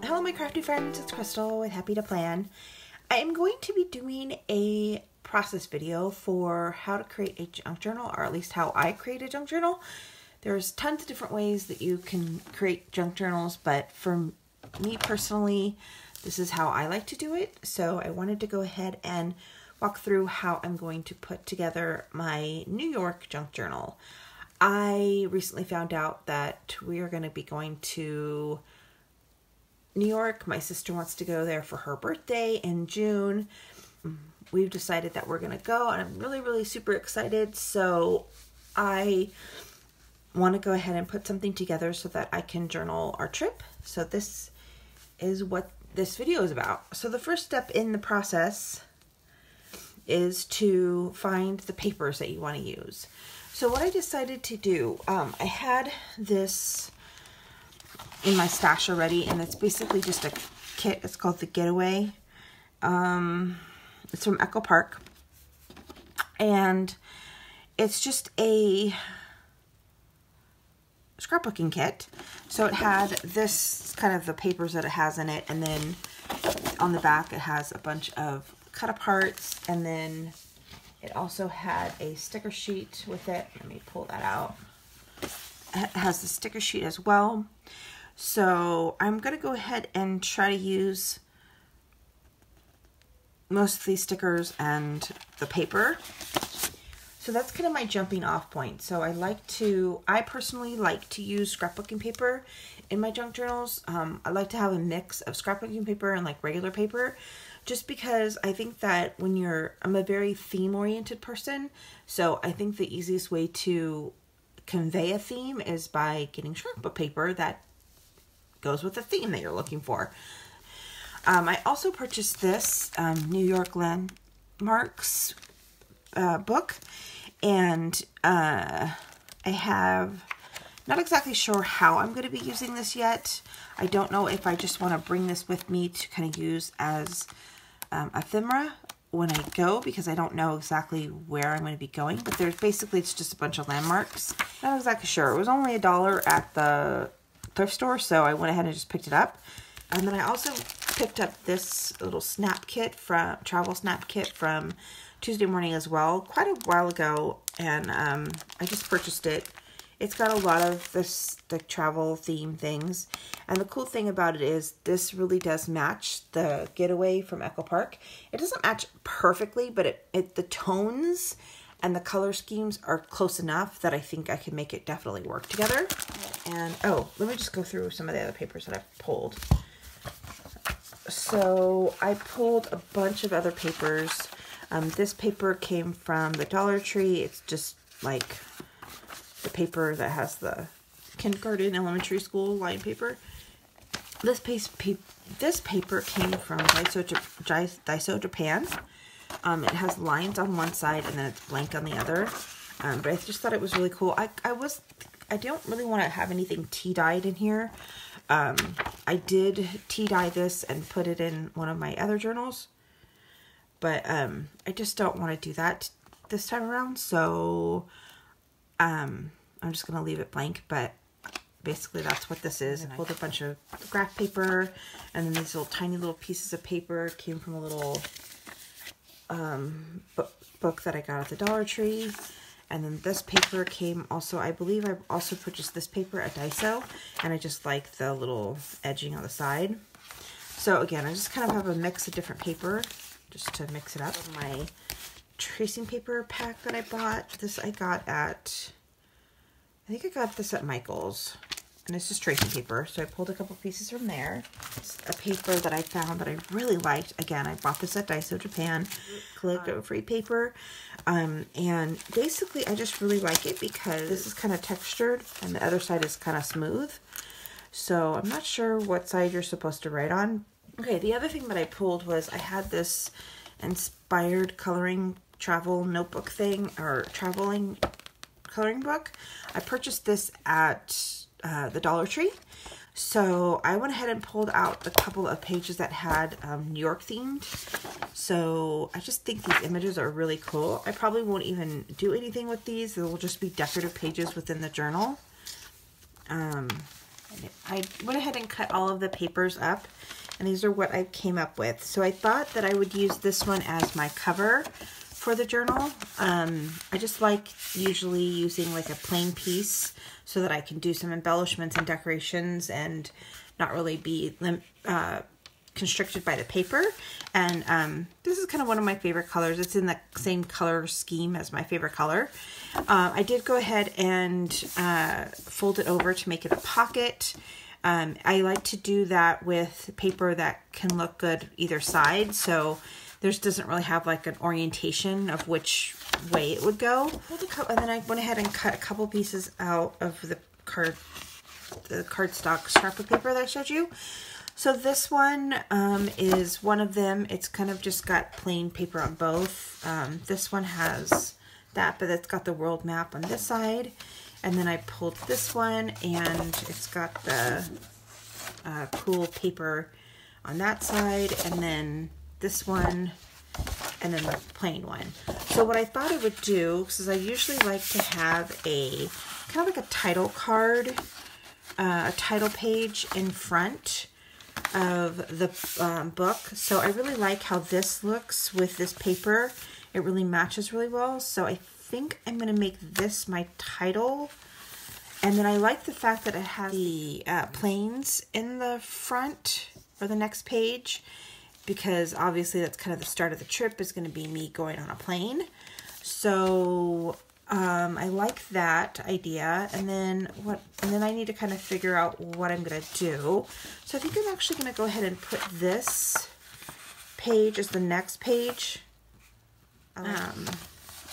Hello my crafty friends, it's Crystal with Happy to Plan. I am going to be doing a process video for how to create a junk journal, or at least how I create a junk journal. There's tons of different ways that you can create junk journals, but for me personally, this is how I like to do it. So I wanted to go ahead and walk through how I'm going to put together my New York junk journal. I recently found out that we are going to be going to New York. My sister wants to go there for her birthday in June. We've decided that we're going to go, and I'm really super excited. So I want to go ahead and put something together so that I can journal our trip. So this is what this video is about. So the first step in the process is to find the papers that you want to use. So what I decided to do, I had this in my stash already, and it's basically just a kit. It's called the Getaway. It's from Echo Park, and it's just a scrapbooking kit. So it had this kind of the papers that it has in it, and then on the back it has a bunch of cut aparts, and then it also had a sticker sheet with it. Let me pull that out. It has the sticker sheet as well. So I'm going to go ahead and try to use most of these stickers and the paper. So that's kind of my jumping off point. So I personally like to use scrapbooking paper in my junk journals. I like to have a mix of scrapbooking paper and like regular paper, just because I think that I'm a very theme oriented person. So I think the easiest way to convey a theme is by getting scrapbook paper that goes with the theme that you're looking for. I also purchased this New York Landmarks book, and I have not exactly sure how I'm going to be using this yet. I don't know if I just want to bring this with me to kind of use as ephemera when I go, because I don't know exactly where I'm going to be going. But it's just a bunch of landmarks. Not exactly sure. It was only $1 at the thrift store, so I went ahead and just picked it up. And then I also picked up this little travel snap kit from Tuesday Morning as well, quite a while ago, and I just purchased it. It's got a lot of the travel theme things, and the cool thing about it is this really does match the Getaway from Echo Park. It doesn't match perfectly, but the tones and the color schemes are close enough that I think I can make it definitely work together. And let me just go through some of the other papers that I've pulled. So I pulled a bunch of other papers. This paper came from the Dollar Tree. It's just like the paper that has the kindergarten, elementary school line paper. This paper came from Daiso, Japan. It has lines on one side and then it's blank on the other. But I just thought it was really cool. I don't really want to have anything tea dyed in here. I did tea dye this and put it in one of my other journals, but I just don't want to do that this time around. So I'm just going to leave it blank, but basically that's what this is. And I pulled a bunch of graph paper, and then these tiny little pieces of paper came from a little book that I got at the Dollar Tree. And then this paper came also, I believe I also purchased this paper at Daiso, and I just like the little edging on the side. So again, I just kind of have a mix of different paper just to mix it up. My tracing paper pack that I bought, I think I got this at Michael's, and it's just tracing paper. So I pulled a couple pieces from there. It's a paper that I found that I really liked. Again, I bought this at Daiso, Japan. Calligraphy paper. And basically I just really like it because this is kind of textured and the other side is kind of smooth. So I'm not sure what side you're supposed to write on. Okay, the other thing that I pulled was I had this inspired coloring travel notebook thing, or traveling coloring book. I purchased this at the Dollar Tree. So I went ahead and pulled out a couple of pages that had New York themed. So I just think these images are really cool. I probably won't even do anything with these. They will just be decorative pages within the journal. I went ahead and cut all of the papers up, and these are what I came up with. So I thought that I would use this one as my cover for the journal. I just like usually using like a plain piece so that I can do some embellishments and decorations and not really be constricted by the paper. And this is kind of one of my favorite colors. It's in the same color scheme as my favorite color. I did go ahead and fold it over to make it a pocket. I like to do that with paper that can look good either side, so this doesn't really have like an orientation of which way it would go. And then I went ahead and cut a couple pieces out of the cardstock scrapbook paper that I showed you. So this one is one of them. It's kind of just got plain paper on both. This one has that, but it's got the world map on this side. And then I pulled this one, and it's got the cool paper on that side, and then this one, and then the plain one. So what I thought I would do, because I usually like to have a kind of like a title card, a title page in front of the book. So I really like how this looks with this paper. It really matches really well. So I think I'm going to make this my title. And then I like the fact that it has the planes in the front or the next page, because obviously that's kind of the start of the trip is going to be me going on a plane. So I like that idea. And then I need to kind of figure out what I'm going to do. So I think I'm actually going to go ahead and put this page as the next page.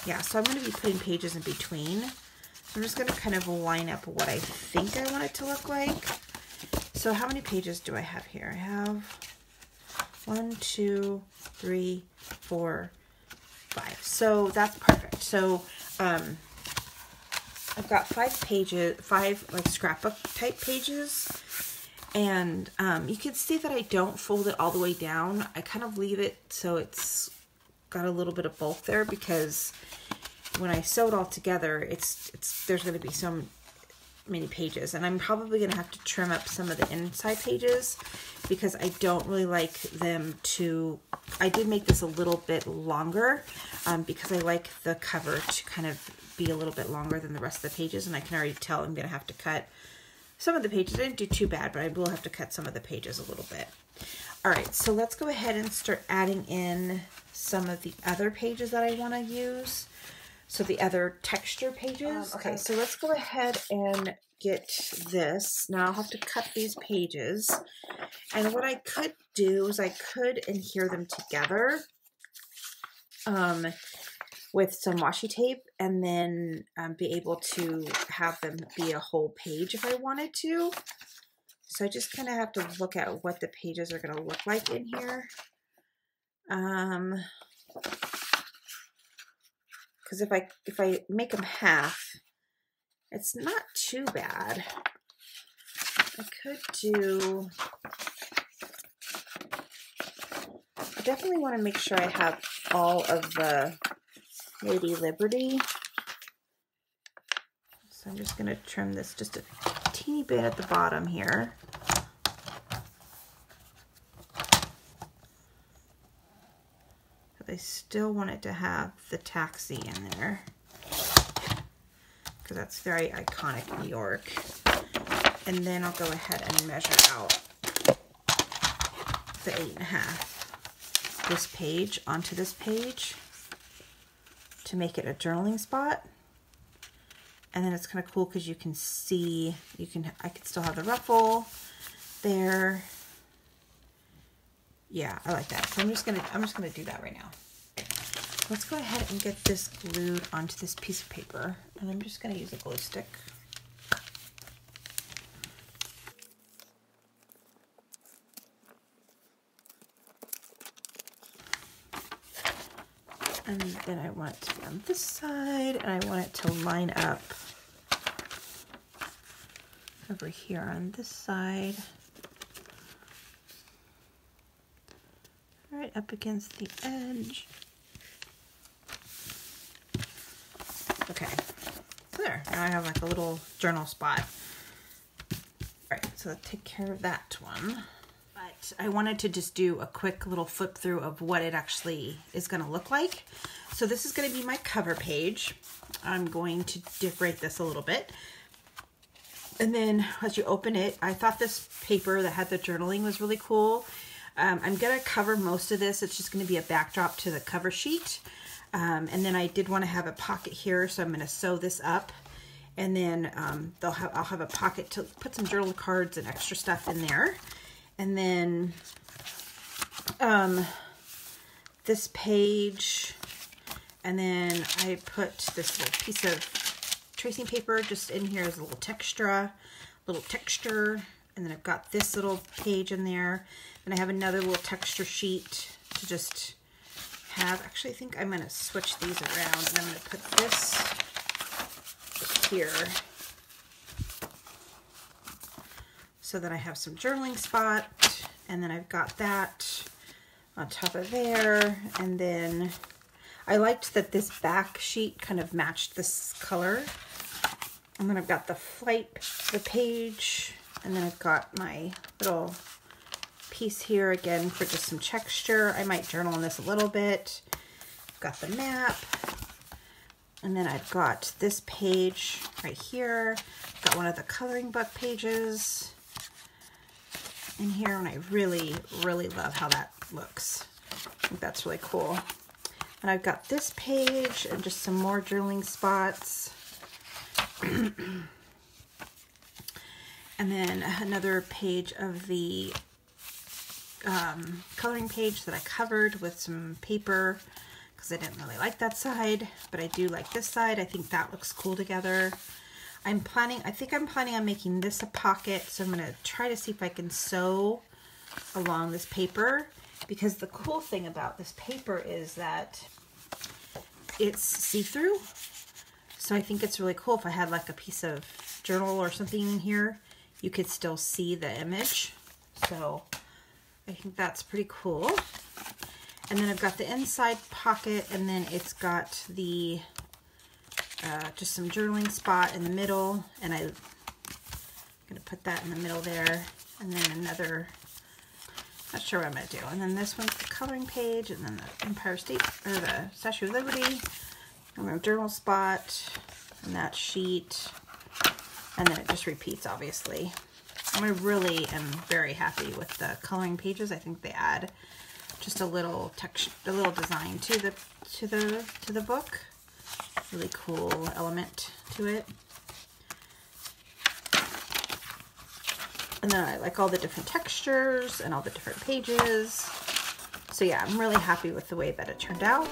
Yeah, so I'm going to be putting pages in between. So I'm just going to kind of line up what I think I want it to look like. So how many pages do I have here? I have 1, 2, 3, 4, 5. So that's perfect. So I've got 5 pages, 5 like scrapbook type pages. And you can see that I don't fold it all the way down. I kind of leave it so it's got a little bit of bulk there, because when I sew it all together, there's going to be so many pages, and I'm probably going to have to trim up some of the inside pages because I don't really like them to. I did make this a little bit longer because I like the cover to kind of be a little bit longer than the rest of the pages, and I can already tell I'm going to have to cut some of the pages. I didn't do too bad, but I will have to cut some of the pages a little bit. All right, so let's go ahead and start adding in some of the other pages that I want to use. So the other texture pages. Okay, so let's go ahead and get this. Now I'll have to cut these pages. And what I could do is I could adhere them together with some washi tape, and then be able to have them be a whole page if I wanted to. So I just kind of have to look at what the pages are going to look like in here. Because if I make them half, it's not too bad. I could do. I definitely want to make sure I have all of the Lady Liberty. So I'm just going to trim this just a teeny bit at the bottom here. But I still want it to have the taxi in there, because that's very iconic New York. And then I'll go ahead and measure out the 8.5. This page onto this page to make it a journaling spot. And then it's kind of cool because you can see, I could still have the ruffle there. Yeah, I like that. So I'm just gonna do that right now. Let's go ahead and get this glued onto this piece of paper, and I'm just gonna use a glue stick. And then I want it to be on this side, and I want it to line up over here on this side. Right up against the edge. Okay, so there. Now I have like a little journal spot. All right, So let's take care of that one. But I wanted to just do a quick little flip through of what it actually is going to look like. So this is going to be my cover page. I'm going to decorate this a little bit. And then as you open it, I thought this paper that had the journaling was really cool. I'm going to cover most of this. It's just going to be a backdrop to the cover sheet. And then I did want to have a pocket here, so I'm going to sew this up. And then I'll have a pocket to put some journal cards and extra stuff in there. And then this page, and then I put this little piece of tracing paper just in here as a little texture. And then I've got this little page in there. And I have another little texture sheet to just have. Actually, I think I'm going to switch these around, and I'm going to put this here so that I have some journaling spot. And then I've got that on top of there. And then I liked that this back sheet kind of matched this color. And then I've got the page, and then I've got my little piece here again for just some texture. I might journal on this a little bit. I've got the map, and then I've got this page right here. I've got one of the coloring book pages in here, and I really, really love how that looks. I think that's really cool. And I've got this page and just some more journaling spots. And then another page of the coloring page that I covered with some paper because I didn't really like that side, but I do like this side. I think that looks cool together. I think I'm planning on making this a pocket, so I'm going to try to see if I can sew along this paper, because the cool thing about this paper is that it's see-through. So I think it's really cool if I had like a piece of journal or something in here, you could still see the image. So I think that's pretty cool. And then I've got the inside pocket, and then it's got the just some journaling spot in the middle, and I'm going to put that in the middle there, and then another, not sure what I'm going to do. And then this one's the coloring page, and then the Empire State, or the Statue of Liberty, and my journal spot, and that sheet, and then it just repeats, obviously. I really am very happy with the coloring pages. I think they add just a little texture, a little design to the book. Really cool element to it. And then I like all the different textures and all the different pages. So yeah, I'm really happy with the way that it turned out.